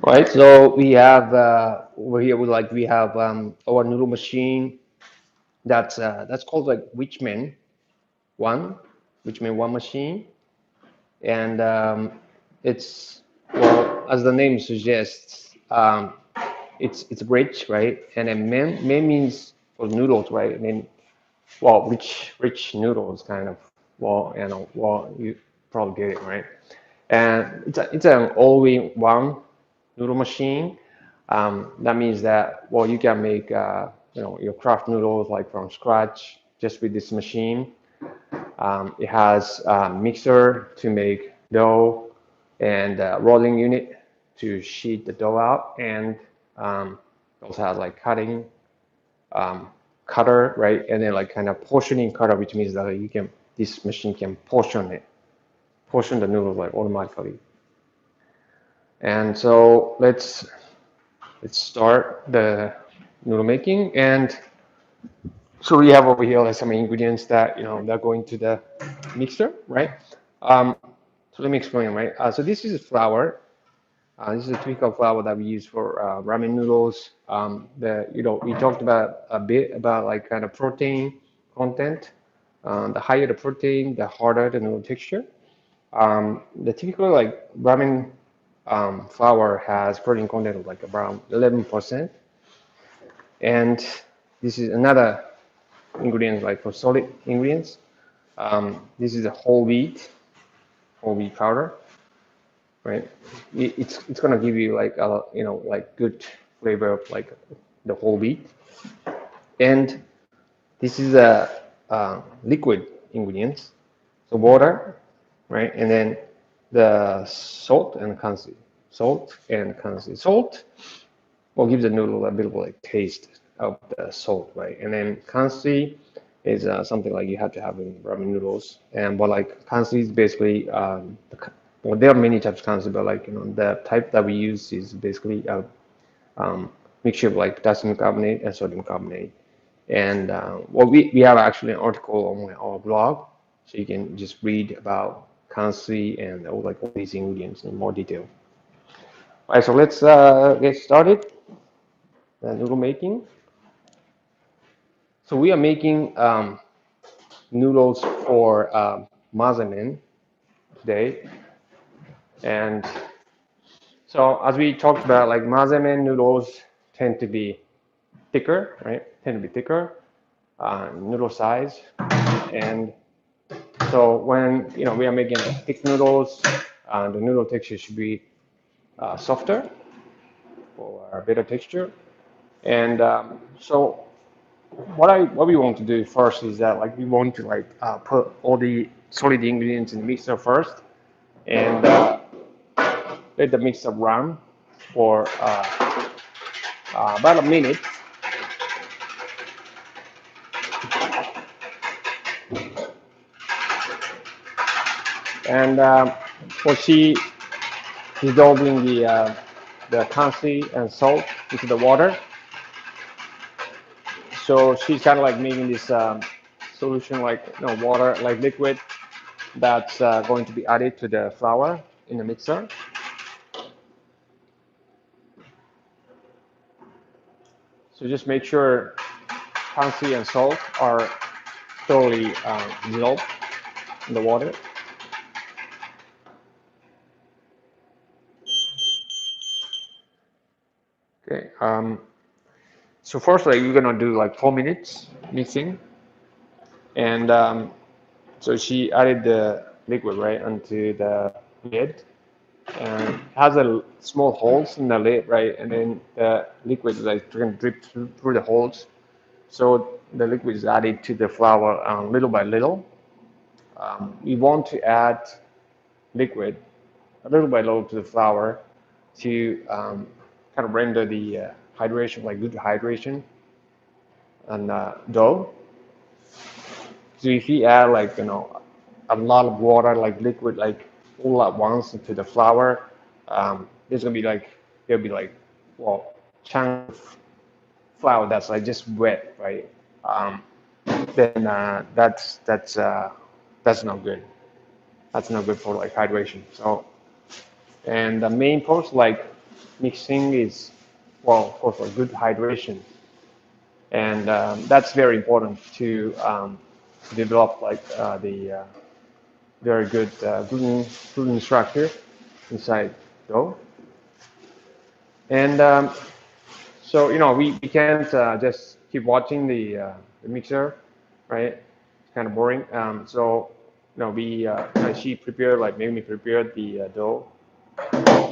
Right, so we have over here we have our noodle machine that's called like one, Witchman one machine, and it's well as the name suggests, it's rich, right? And then men means for noodles, right? I mean, well, rich noodles kind of, well, you probably get it, right? And it's an all-in-one noodle machine. That means that, well, you can make your craft noodles like from scratch just with this machine. It has a mixer to make dough and a rolling unit to sheet the dough out, and it also has like um, cutter, right? And then like kind of portioning cutter, which means that this machine can portion the noodles like automatically. And so let's start the noodle making. And so we have over here like some ingredients that go into the mixer, right? So let me explain, right? So this is flour. This is a typical flour that we use for ramen noodles. We talked about a bit about like kind of protein content. The higher the protein, the harder the noodle texture. The typical like ramen flour has protein content of like around 11%, and this is another ingredient like for solid ingredients. This is a whole wheat powder, right? It's gonna give you like like good flavor of like the whole wheat, and this is a liquid ingredients, so water, right? And then the salt will give the noodle a bit of like taste of the salt, right? And then kansi is something like you have to have in ramen noodles. And but like kansi is basically well, there are many types of kansi, but like the type that we use is basically a mixture of like potassium carbonate and sodium carbonate. And well, we have actually an article on our blog, so you can just read about kansi and all these ingredients in more detail. All right, so let's get started. The noodle making. So we are making noodles for Madamen today, and so as we talked about, like Madamen noodles tend to be thicker, right? Tend to be thicker, noodle size, and so when we are making thick noodles, the noodle texture should be softer for a better texture, and so what we want to do first is that like we want to like put all the solid ingredients in the mixer first, and let the mixer run for about a minute. And well, she is dissolving the kansi and salt into the water. So she's kind of like making this solution like water, like liquid, that's going to be added to the flour in the mixer. So just make sure kansi and salt are thoroughly dissolved in the water. Okay. So first, like we're gonna do like 4 minutes mixing, and so she added the liquid right onto the lid, and it has a small holes in the lid, right, and then the liquid is like going to drip through the holes. So the liquid is added to the flour little by little. We want to add liquid a little by little to the flour to kind of render the hydration, like good hydration and dough. So if you add like a lot of water, like liquid, like all at once into the flour, there's gonna be like there'll be like well chunk of flour that's like just wet, right? Um, then that's not good. That's not good for like hydration. So and the main purpose, like mixing is, well, of course, a good hydration, and that's very important to develop like the very good gluten structure inside dough. And so we can't just keep watching the mixer, right? It's kind of boring. So we she prepared, like made me prepare the dough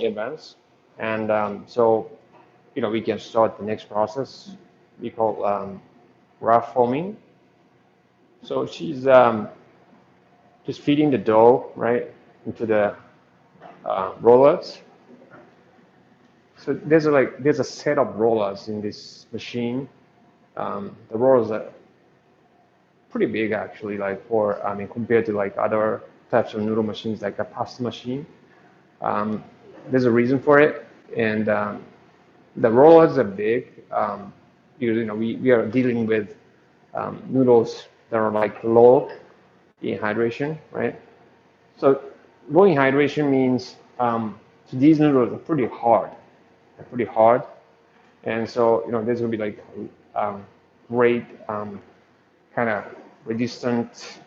in advance, and so we can start the next process we call rough foaming. So she's just feeding the dough right into the rollers. So there's a set of rollers in this machine. The rollers are pretty big actually, like compared to like other types of noodle machines, like a pasta machine. There's a reason for it, and the rollers are big because we are dealing with noodles that are like low in hydration, right? So low in hydration means these noodles are pretty hard. They're pretty hard, and so there's gonna be like great kind of resistance,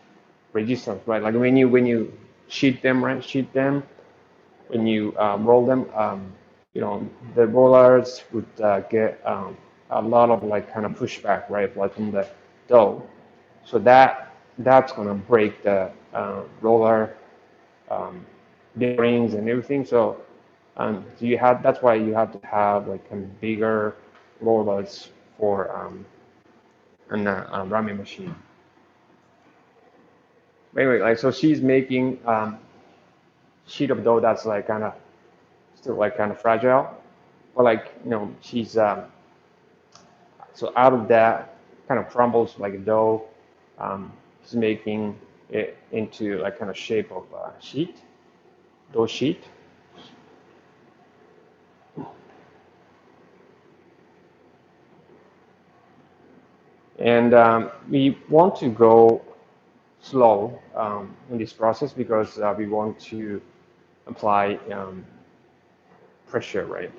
right? Like when you sheet them, right? Sheet them when you roll them, the rollers would get a lot of like kind of pushback, right? Like from the dough, so that's gonna break the roller bearings and everything. So that's why you have to have like a bigger rollers for a ramen machine. Anyway, like so she's making sheet of dough that's like kind of still like kind of fragile, but like she's so out of that kind of crumbles like a dough. She's making it into like kind of shape of dough sheet. And we want to go slow in this process because we want to apply pressure, right?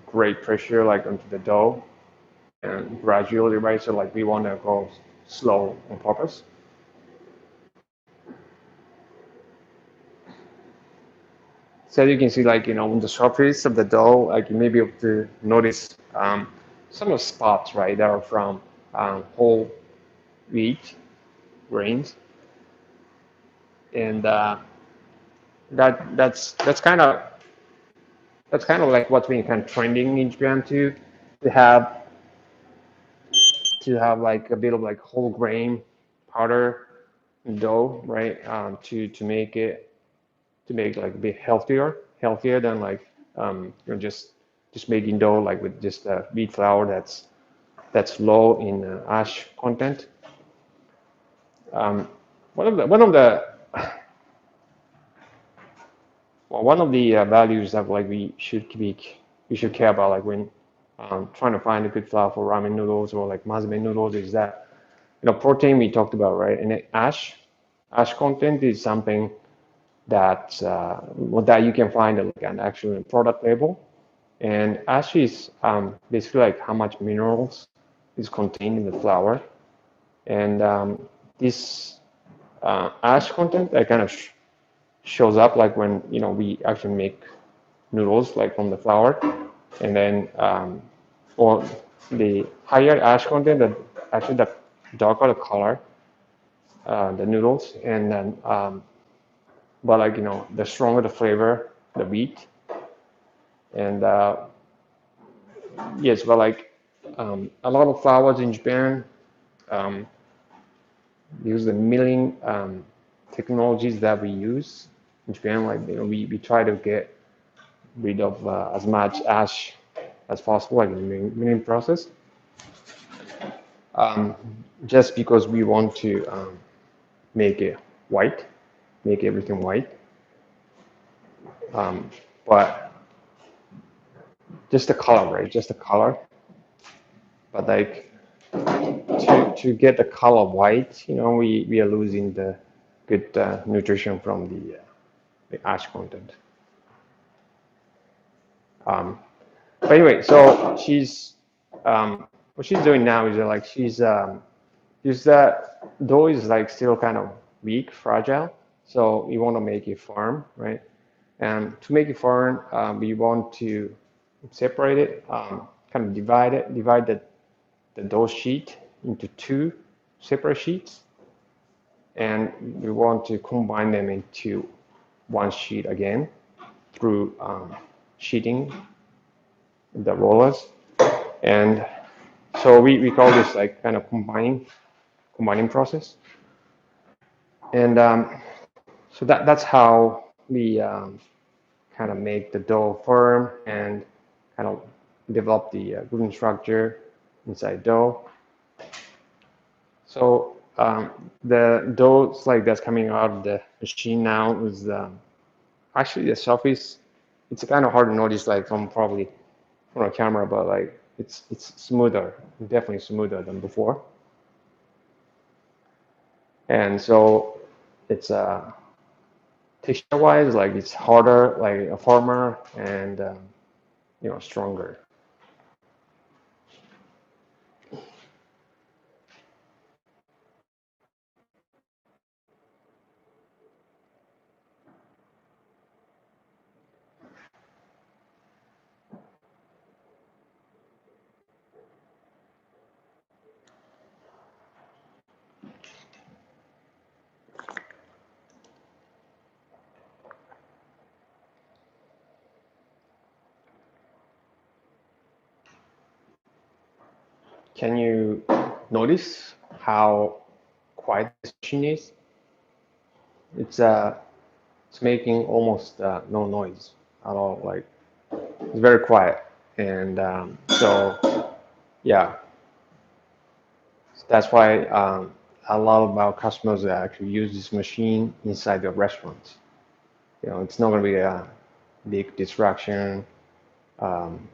Great pressure, like onto the dough, and gradually, right? So like we want to go slow on purpose. So you can see, like on the surface of the dough, like you may be able to notice some of the spots, right? That are from whole wheat grains, and that's kind of like what's been kind of trending in Japan too, to have like a bit of like whole grain powder dough, right? To make like a bit healthier than like just making dough like with just wheat flour that's low in ash content. Um, one of the values that like we should care about, like when trying to find a good flour for ramen noodles or like Madamen noodles, is that protein we talked about, right? And ash content is something that that you can find like an actual product label, and ash is basically like how much minerals is contained in the flour, and this ash content that kind of shows up like when we actually make noodles like from the flour, and then or the higher ash content, the darker the color the noodles, and then but like the stronger the flavor, the wheat, and yes, but like a lot of flours in Japan um, use the milling technologies that we use in Japan. Like we try to get rid of as much ash as possible, like in the milling process, um, just because we want to make it white, make everything white. Um, but just the color, right? Just the color. But like to get the color white, we are losing the good nutrition from the ash content. But anyway, so she's what she's doing now is like she's that dough is like still kind of weak, fragile. So we want to make it firm, right? And to make it firm, we want to separate it, kind of divide the dough sheet into two separate sheets, and we want to combine them into one sheet again through sheeting the rollers. And so we call this like kind of combining process. And so that's how we kind of make the dough firm and kind of develop the gluten structure inside dough. So the dough like that's coming out of the machine now is actually the surface. It's kind of hard to notice like from probably from a camera, but like it's smoother, definitely smoother than before. And so it's texture-wise, like it's harder, like firmer, and stronger. Can you notice how quiet this machine is? It's making almost no noise at all. Like it's very quiet, and so yeah, that's why a lot of our customers actually use this machine inside the restaurants. It's not going to be a big distraction um,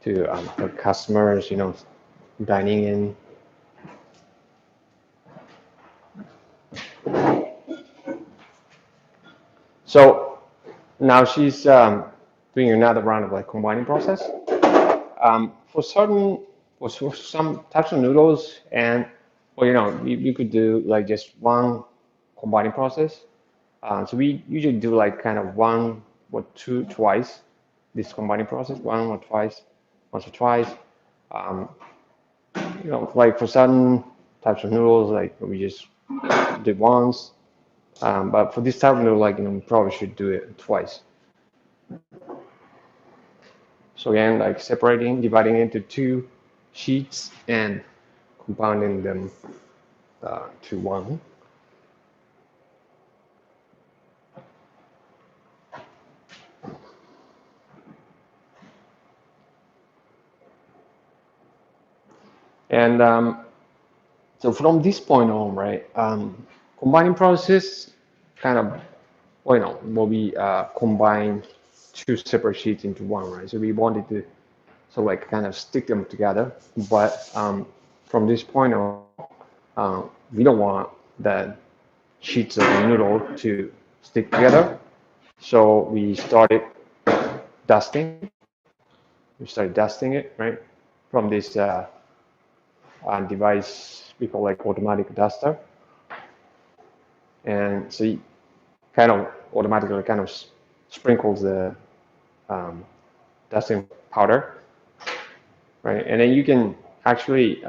to the customers, dining in. So now she's doing another round of like combining process. For some types of noodles, and well, you could do like just one combining process. So we usually do like kind of one or twice this combining process, once or twice. Um, like for certain types of noodles, like we just do once. But for this type of noodle, like we probably should do it twice. So again, like dividing into two sheets and compounding them to one. And so from this point on, right, combining process kind of, will be combine two separate sheets into one, right? So we wanted to like kind of stick them together, but from this point on, we don't want the sheets of noodle to stick together. So we started dusting. We started dusting it, right, from this device we call like automatic duster. And so you kind of automatically kind of sprinkles the dusting powder, right? And then you can actually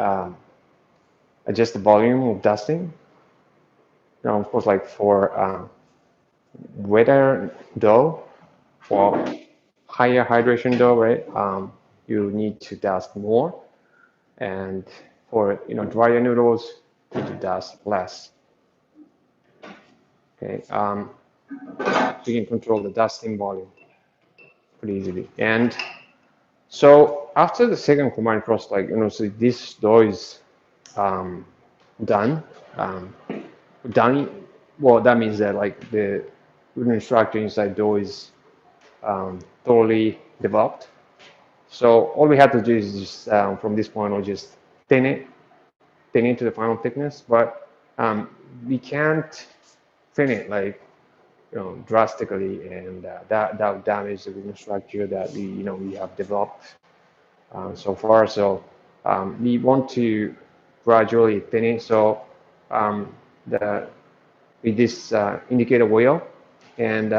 adjust the volume of dusting. Of course, like for wetter dough, for higher hydration dough, right? You need to dust more, and for drier noodles, you need to dust less. Okay, so you can control the dusting volume pretty easily. And so after the second combined process, like so this dough is done. Done. Well, that means that like the gluten structure inside dough is thoroughly developed. So all we have to do is just from this point on just thin it to the final thickness. But we can't thin it like drastically, and that would damage the gluten structure that we have developed so far. So we want to gradually thin it. So the with this indicator wheel, and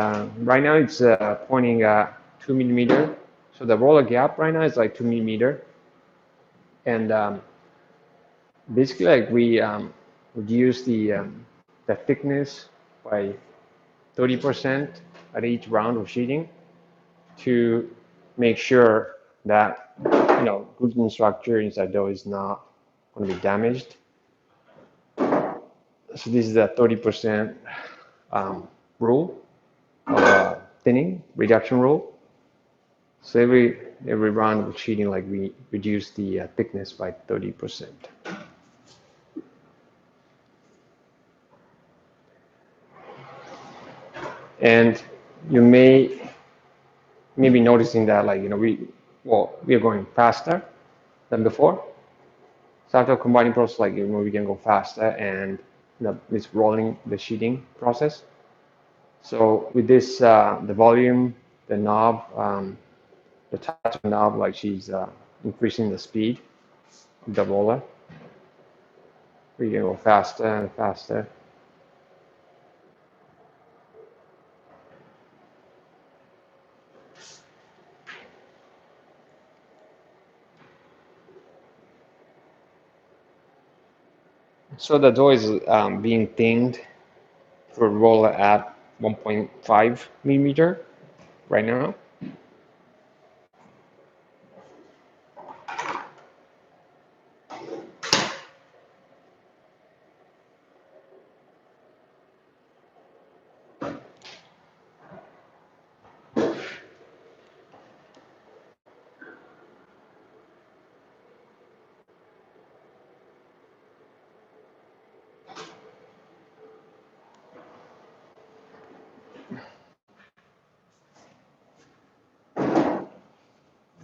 right now it's pointing at 2 mm. So the roller gap right now is like 2 mm, and basically like we reduce the thickness by 30% at each round of sheeting to make sure that gluten structure inside dough is not going to be damaged. So this is a 30% rule of thinning reduction rule. So every round of sheeting, like we reduce the thickness by 30%. And you may be noticing that we are going faster than before. So after combining process, we can go faster, and this rolling the sheeting process. So with this, the volume, the knob, the touch of the knob, like she's increasing the speed of the roller. We can go faster and faster. So the dough is being thinned for a roller at 1.5 mm right now.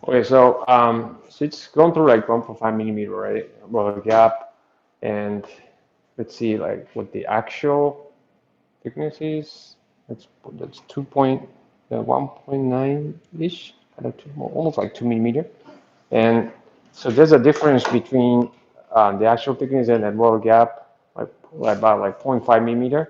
Okay, so it's gone through like 1.5 mm, right, roller gap, and let's see like what the actual thickness is. That's 1.9 ish, almost like 2 mm. And so there's a difference between the actual thickness and the roller gap, about 0.5 mm.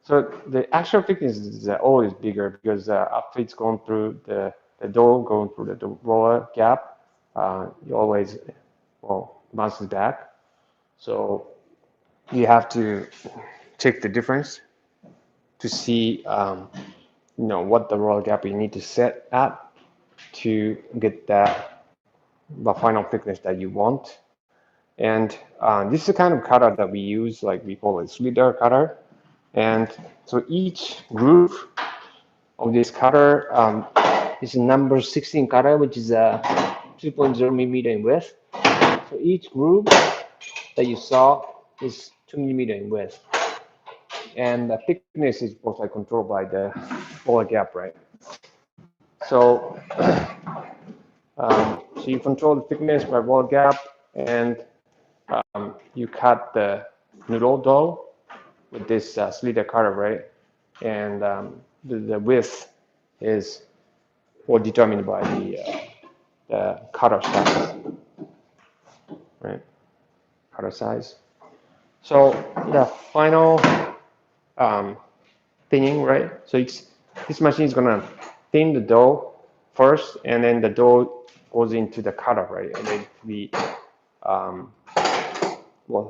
So the actual thickness is always bigger because after it's gone through the dough, going through the roller gap, you always bounces back. So you have to check the difference to see what the roller gap you need to set at to get the final thickness that you want. And this is the kind of cutter that we use, like we call it slider cutter. And so each groove of this cutter is a number 16 cutter, which is a 2.0 mm in width. So each groove that you saw is 2 mm in width. And the thickness is both controlled by the roller gap, right? So, so you control the thickness by roller gap, and you cut the noodle dough with this slider cutter, right? And the width is all determined by the cutter size, right? Cutter size. So the final thinning, right? So this machine is gonna thin the dough first, and then the dough goes into the cutter, right? And then we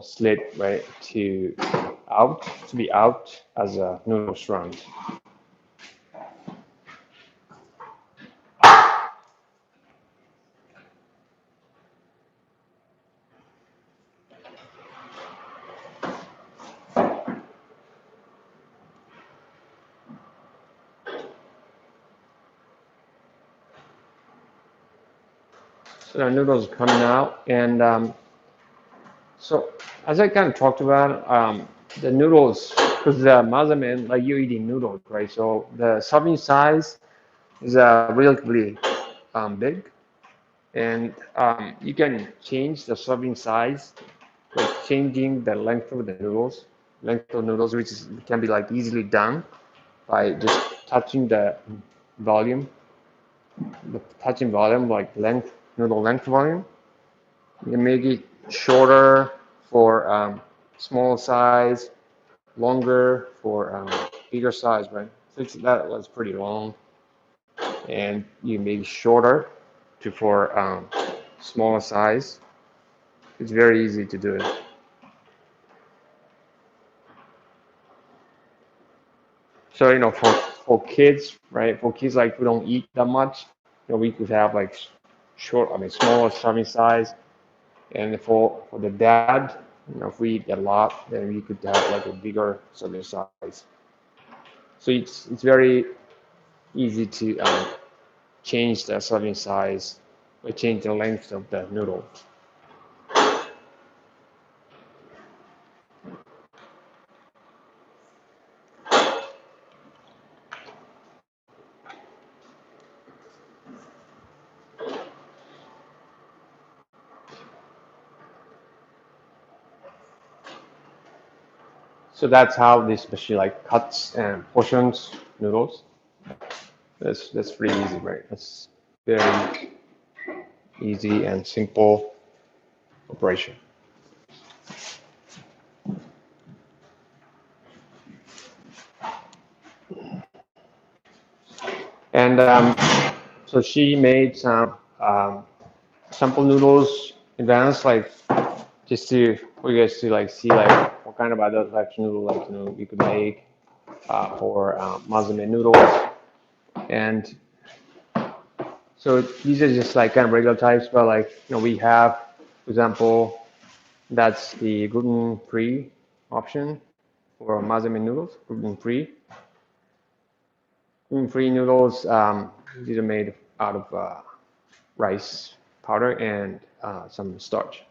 slit, right, to be out as a noodle round. So the noodles are coming out, and so as I kind of talked about, the noodles, because the Madamen, like you're eating noodles, right? So the serving size is relatively big, and you can change the serving size by changing the length of the noodles, which can be like easily done. by just touching the volume, like length, noodle length volume. You can make it shorter for small size, longer for bigger size, right? So that was pretty long, and you make it shorter for smaller size. It's very easy to do it. So for kids, right? For kids like who don't eat that much, we could have like smaller serving size. And for the dad, if we eat a lot, then we could have like a bigger serving size. So it's very easy to change the serving size or change the length of the noodle. So that's how this machine like cuts and portions noodles. That's pretty easy, right? That's very easy and simple operation. And so she made some sample noodles in advance, like just for you guys to like see like what kind of other types of noodle like you could make for Madamen noodles. And so these are just like kind of regular types, but like we have, for example, that's the gluten-free option for Madamen noodles, gluten-free. Gluten-free noodles, these are made out of rice powder and some starch.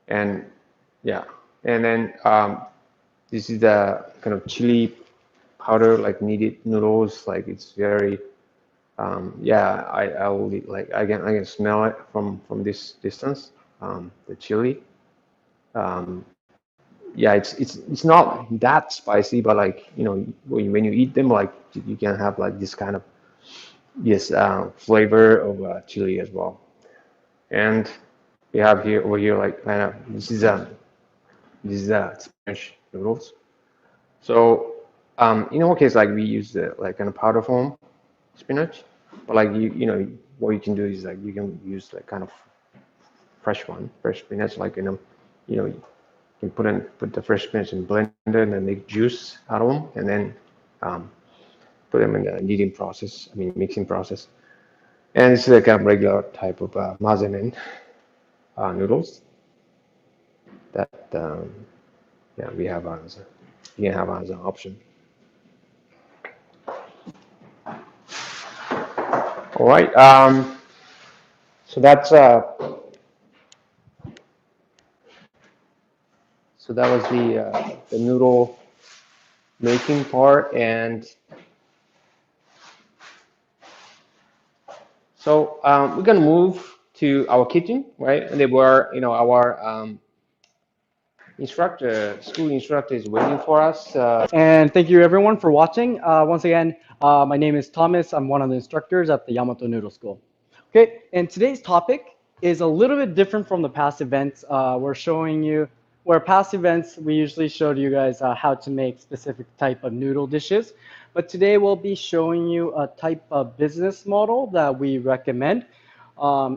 And yeah, and then this is the kind of chili powder, like kneaded noodles. Like it's very, yeah, I will like I can smell it from this distance. The chili. Yeah, it's not that spicy, but like when you eat them, like you can have like this kind of yes flavor of chili as well. And we have here over here like kind of this is Spanish noodles. So in our case, like we use the like kind of powder form spinach, but like what you can do is like you can use like kind of fresh spinach, like you can put the fresh spinach in blender and then make juice out of them, and then put them in the kneading process. I mean mixing process. And it's like a regular type of Madamen noodles that yeah we have as you can have as an option. All right. So that's so that was the noodle making part, and so we're gonna move to our kitchen, right? And they were, our school instructor is waiting for us. And thank you everyone for watching. Once again, my name is Thomas. I'm one of the instructors at the Yamato Noodle School. Okay, and today's topic is a little bit different from the past events. We're showing you, where past events we usually showed you guys how to make specific type of noodle dishes. But today we'll be showing you a type of business model that we recommend.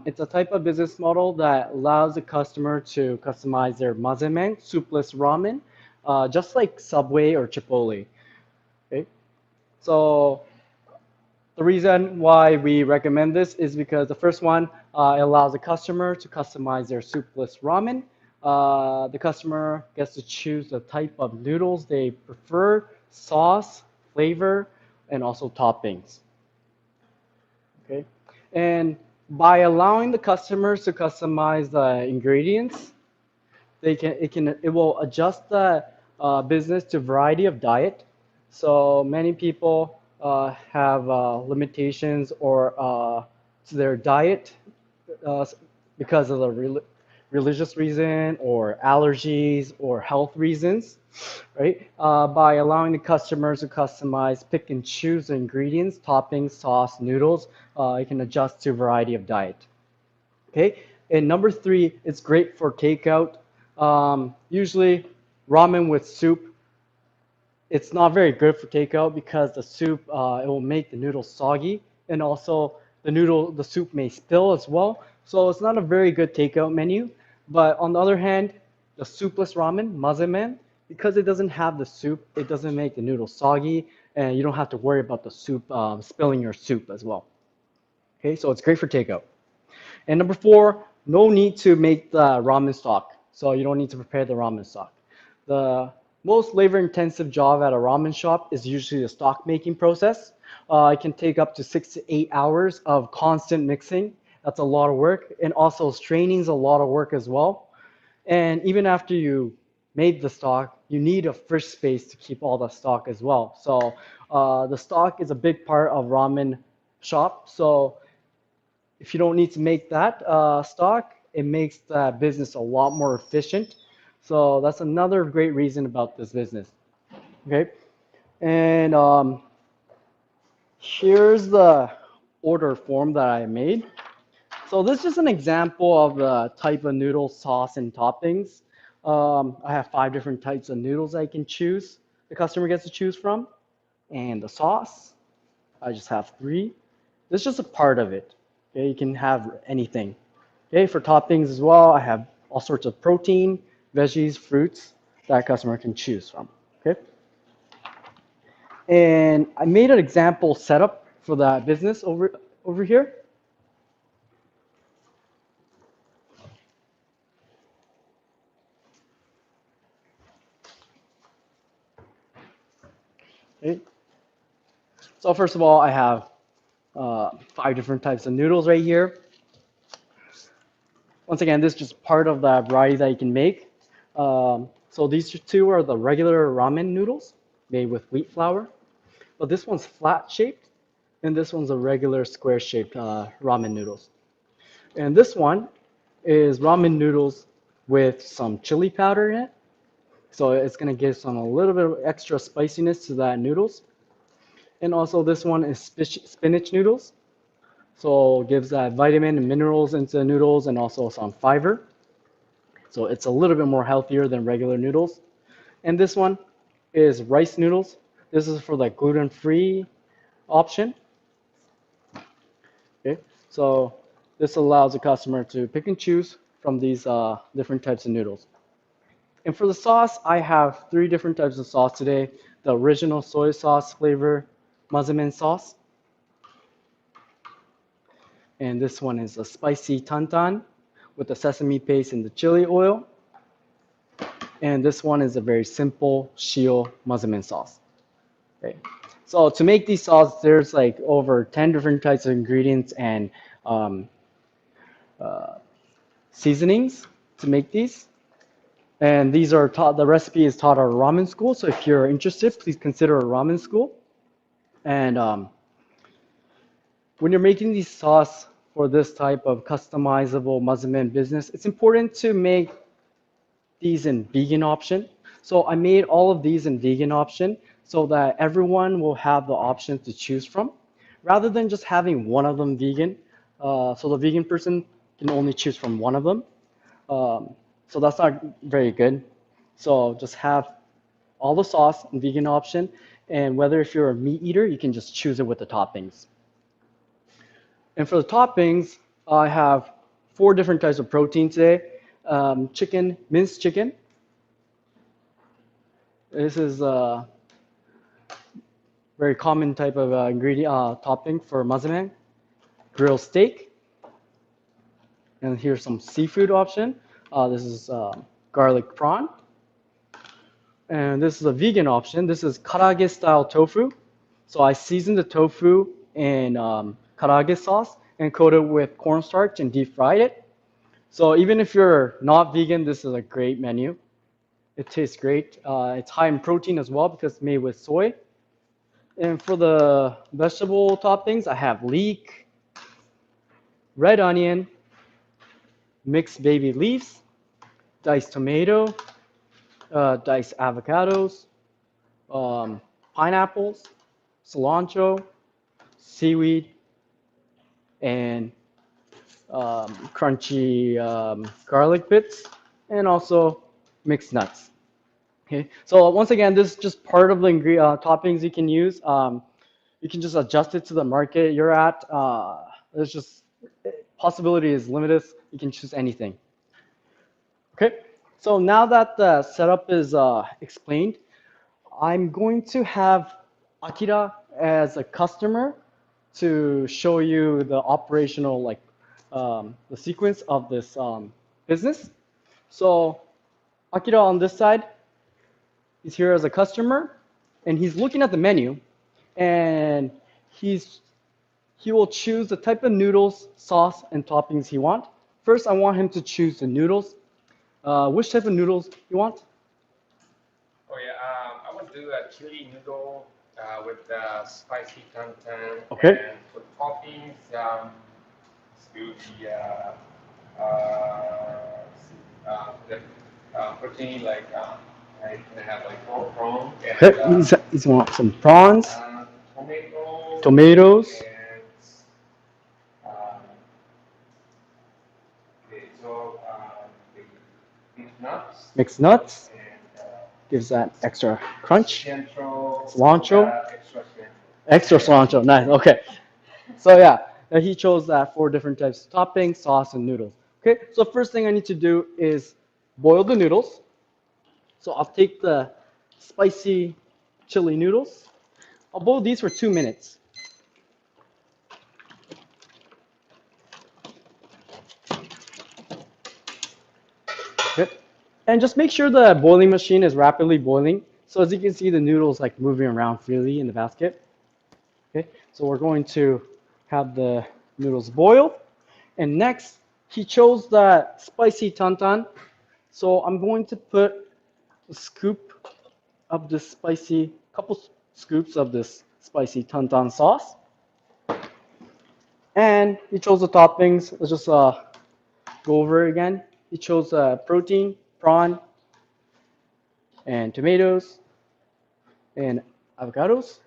It's a type of business model that allows the customer to customize their Madamen, soupless ramen, just like Subway or Chipotle. Okay, so the reason why we recommend this is because the first one, it allows the customer to customize their soupless ramen. The customer gets to choose the type of noodles they prefer, sauce, flavor, and also toppings. Okay, and by allowing the customers to customize the ingredients, it will adjust the business to variety of diet. So many people have limitations or to their diet uh, because of the religious reason or allergies or health reasons, right? By allowing the customers to customize, pick and choose the ingredients, toppings, sauce, noodles, you can adjust to a variety of diet. Okay, and number three, it's great for takeout. Usually ramen with soup, it's not very good for takeout because the soup, it will make the noodles soggy, and also the soup may spill as well. So it's not a very good takeout menu. But on the other hand, the soupless ramen, Madamen, because it doesn't have the soup, it doesn't make the noodles soggy, and you don't have to worry about the soup spilling your soup as well. Okay, so it's great for takeout. And number four, no need to make the ramen stock. So you don't need to prepare the ramen stock. The most labor-intensive job at a ramen shop is usually the stock making process. It can take up to 6 to 8 hours of constant mixing. That's a lot of work. And also straining is a lot of work as well. And even after you made the stock, you need a fridge space to keep all the stock as well. So the stock is a big part of ramen shop. So if you don't need to make that stock, it makes that business a lot more efficient. So that's another great reason about this business. Okay, and here's the order form that I made. So this is just an example of the type of noodle, sauce, and toppings. I have 5 different types of noodles I can choose. The customer gets to choose from. And the sauce, I just have 3. This is just a part of it. Okay, you can have anything. Okay, for toppings as well, I have all sorts of protein, veggies, fruits that customer can choose from. Okay, and I made an example setup for that business over here. Okay. So first of all, I have 5 different types of noodles right here. Once again, this is just part of the variety that you can make. So these 2 are the regular ramen noodles made with wheat flour. But this one's flat shaped, and this one's a regular square shaped ramen noodles. And this one is ramen noodles with some chili powder in it. So it's going to give a little bit of extra spiciness to that noodles. And also this one is spinach noodles. So it gives that vitamin and minerals into the noodles and also some fiber. So it's a little bit more healthier than regular noodles. And this one is rice noodles. This is for the gluten-free option. Okay, so this allows the customer to pick and choose from these different types of noodles. And for the sauce, I have 3 different types of sauce today. The original soy sauce flavor Madamen sauce. And this one is a spicy tantan with the sesame paste and the chili oil. And this one is a very simple shio Madamen sauce. Okay. So to make these sauces, there's like over 10 different types of ingredients and seasonings to make these. And these are taught, the recipe is taught at a ramen school. So if you're interested, please consider a ramen school. And when you're making these sauce for this type of customizable Madamen business, it's important to make these in vegan option. So I made all of these in vegan option so that everyone will have the option to choose from, rather than just having one of them vegan. So the vegan person can only choose from one of them. So that's not very good. So just have all the sauce in vegan option, and whether if you're a meat eater, you can just choose it with the toppings. And for the toppings, I have 4 different types of protein today. Chicken, minced chicken. This is a very common type of ingredient topping for Madamen. Grilled steak. And here's some seafood option. This is garlic prawn. And this is a vegan option. This is karaage style tofu. So I seasoned the tofu in karaage sauce and coated it with cornstarch and deep fried it. So even if you're not vegan, this is a great menu. It tastes great. It's high in protein as well because it's made with soy. And for the vegetable toppings, I have leek, red onion, mixed baby leaves, diced tomato, diced avocados, pineapples, cilantro, seaweed, and crunchy garlic bits, and also mixed nuts. Okay, so once again, this is just part of the toppings you can use. You can just adjust it to the market you're at. There's just possibility is limitless. You can choose anything. Okay, so now that the setup is explained, I'm going to have Akira as a customer to show you the operational, like the sequence of this business. So Akira on this side, he's here as a customer, and he's looking at the menu, and he will choose the type of noodles, sauce, and toppings he wants. First, I want him to choose the noodles. Which type of noodles you want? Oh yeah, I would do a chili noodle with spicy content. Okay. And for toppings, do the protein like I can have like more prawn Okay, and he's want some prawns, tomatoes. tomatoes, And um, okay, so the mixed nuts mixed nuts, and gives that extra crunch. cilantro, Cilantro, extra cilantro. extra cilantro, nice, okay. So yeah, he chose that 4 different types of toppings, sauce, and noodles. Okay, so first thing I need to do is boil the noodles. So I'll take the spicy chili noodles. I'll boil these for 2 minutes. Okay. And just make sure the boiling machine is rapidly boiling. So as you can see, the noodles like moving around freely in the basket. Okay, so we're going to have the noodles boil. And next, he chose the spicy tantan. So I'm going to put a scoop of this spicy, couple scoops of this spicy tantan sauce. And he chose the toppings. Let's just go over it again. He chose protein, prawn, and tomatoes, and avocados.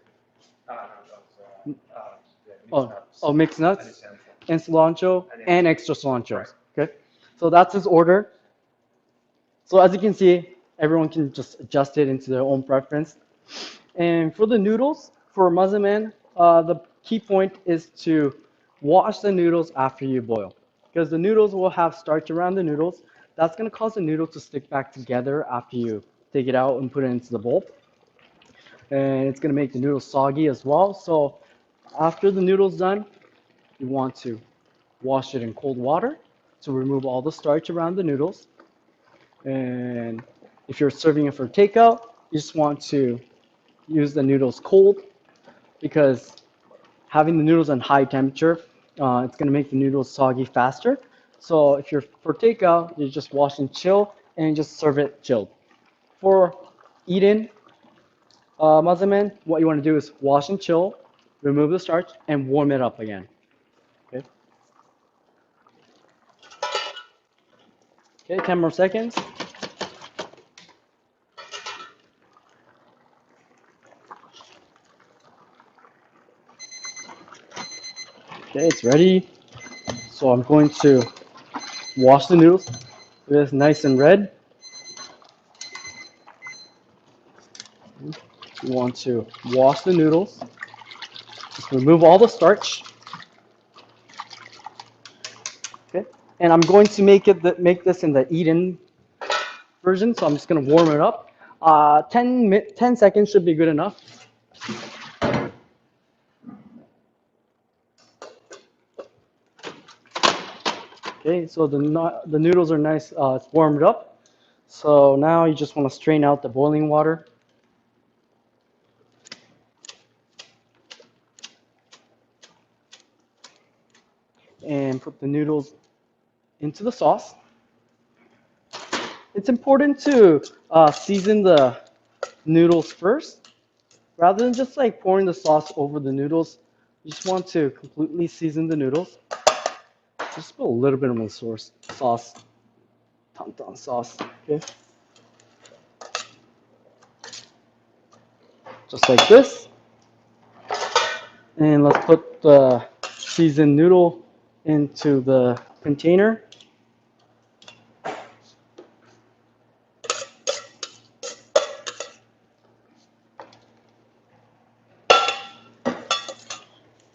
Mixed nuts, and cilantro, and extra cilantro. Okay, so that's his order. So as you can see, everyone can just adjust it into their own preference. And for the noodles, for Madzemen, the key point is to wash the noodles after you boil, because the noodles will have starch around the noodles. That's going to cause the noodles to stick back together after you take it out and put it into the bowl. And it's going to make the noodles soggy as well. So after the noodles done, you want to wash it in cold water to remove all the starch around the noodles. And if you're serving it for takeout, you just want to use the noodles cold, because having the noodles on high temperature, it's going to make the noodles soggy faster. So if you're for takeout, you just wash and chill, and just serve it chilled. For eat-in Madamen, what you want to do is wash and chill, remove the starch, and warm it up again. Okay. Okay, 10 more seconds. Okay, it's ready. So I'm going to wash the noodles. It's nice and red. You want to wash the noodles. Just remove all the starch. Okay, and I'm going to make this in the eat-in version. So I'm just going to warm it up. 10 seconds should be good enough. Okay, so the noodles are nice, it's warmed up. So now you just want to strain out the boiling water. And put the noodles into the sauce. It's important to season the noodles first. Rather than just like pouring the sauce over the noodles, you just want to completely season the noodles. Just put a little bit of the sauce, Tantan sauce. Okay. Just like this. And let's put the seasoned noodle into the container.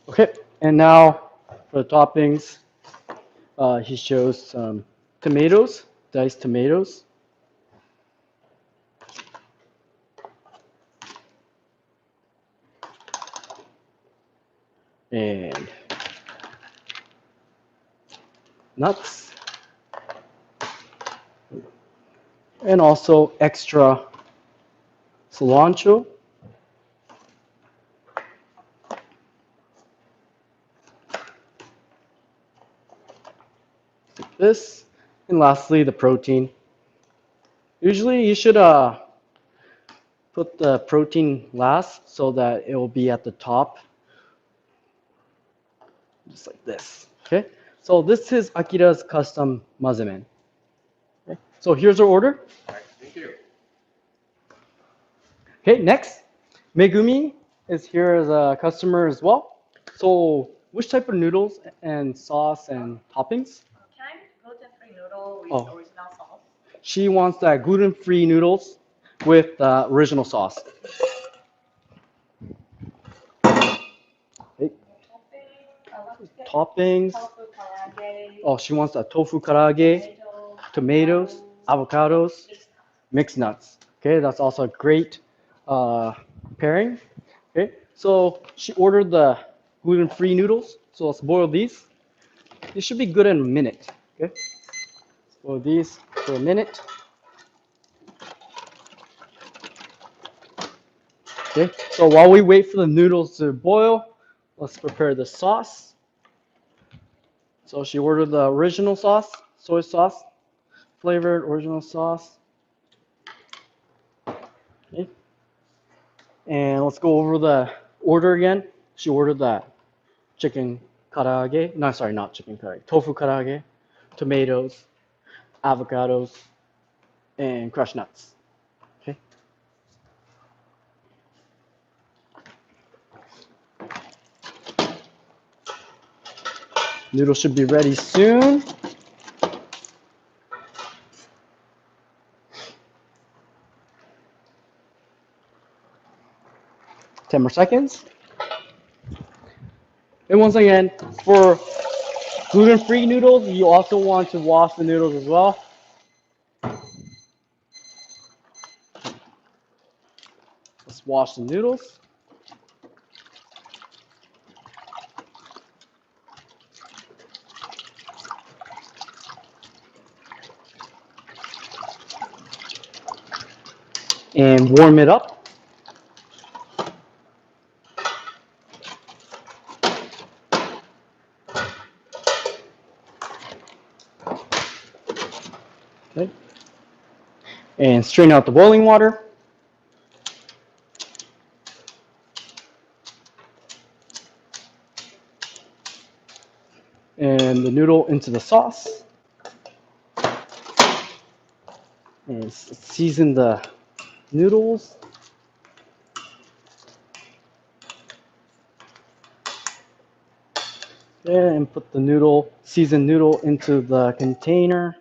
Okay, and now for the toppings, he shows some tomatoes, diced tomatoes. And nuts. And also extra cilantro. Like this. And lastly, the protein. Usually you should put the protein last so that it will be at the top. Just like this. Okay. So this is Akira's custom Madamen. Okay. So here's our order. All right, thank you. Okay, next, Megumi is here as a customer as well. So which type of noodles and sauce and toppings? Can I get gluten-free noodle with Oh. original sauce? She wants that gluten-free noodles with original sauce. Okay. Toppings. Tofu karaage, Oh, she wants that tofu karaage, tomatoes, avocados, mixed nuts. Okay, that's also a great pairing. Okay, so she ordered the gluten-free noodles. So let's boil these. These should be good in a minute. Okay, boil these for a minute. Okay, so while we wait for the noodles to boil, let's prepare the sauce. So she ordered the original sauce, soy sauce, flavored original sauce. Okay. And let's go over the order again. She ordered that chicken karaage. No, sorry, not chicken karaage. Tofu karaage, tomatoes, avocados, and crushed nuts. Okay. Noodles should be ready soon. Ten more seconds. And once again, for gluten-free noodles, you also want to wash the noodles as well. Let's wash the noodles. And warm it up. Okay. And strain out the boiling water. And the noodle into the sauce. And season the noodles. And put the seasoned noodle into the container.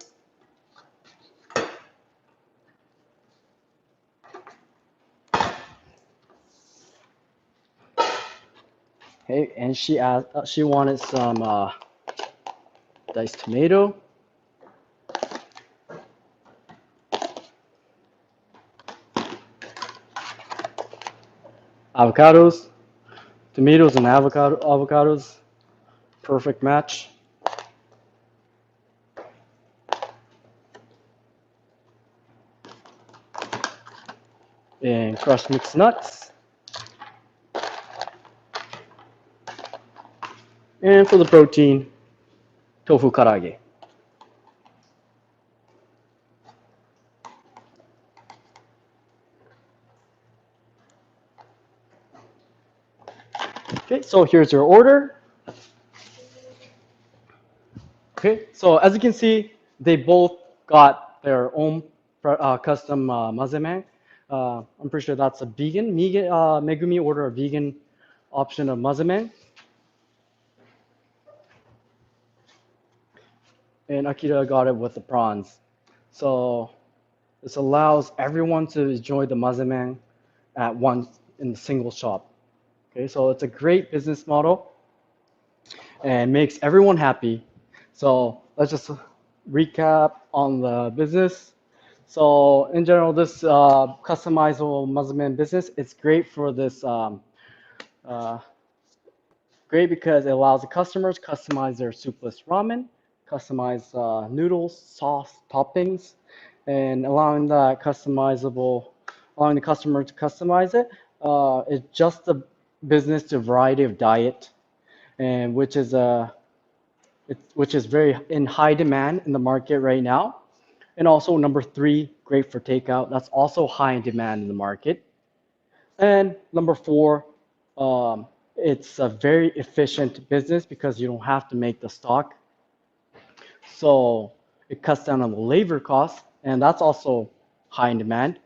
Okay, and she wanted some diced tomato. Avocados, tomatoes and avocados, perfect match. And crushed mixed nuts. And for the protein, tofu karaage. Okay, so here's your order. Okay, so as you can see, they both got their own custom Madamen. I'm pretty sure that's a vegan. Megumi order a vegan option of Madamen. And Akira got it with the prawns. So this allows everyone to enjoy the Madamen at once in a single shop. Okay, so it's a great business model and makes everyone happy. So let's just recap on the business. So in general, this customizable Madamen business, it's great for this, uh, great because it allows the customers to customize their soupless ramen, customize noodles, sauce, toppings, and allowing the customer to customize it. It's just a business to variety of diet, and which is very in high demand in the market right now. And also number 3, great for takeout. That's also high in demand in the market. And number 4, it's a very efficient business because you don't have to make the stock. So it cuts down on the labor costs, and that's also high in demand.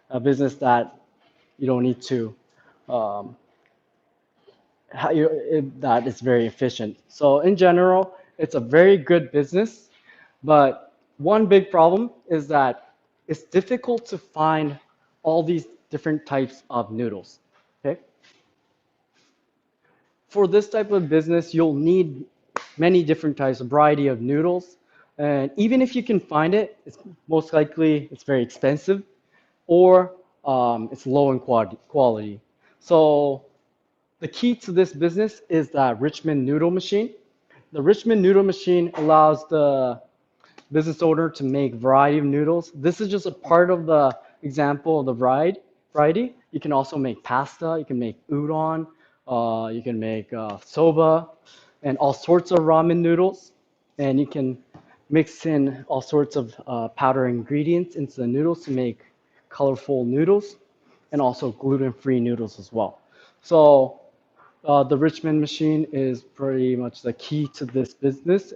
A business that you don't need to, that is very efficient. So in general, it's a very good business, but one big problem is that it's difficult to find all these different types of noodles. Okay. For this type of business, you'll need many different types, a variety of noodles. And even if you can find it, it's most likely it's very expensive or it's low in quality. So the key to this business is the Richmond noodle machine. The Richmond noodle machine allows the business owner to make variety of noodles. This is just a part of the example of the variety. You can also make pasta, you can make udon, you can make soba, and all sorts of ramen noodles. And you can mix in all sorts of powder ingredients into the noodles to make colorful noodles, and also gluten-free noodles as well. So the Richmond machine is pretty much the key to this business.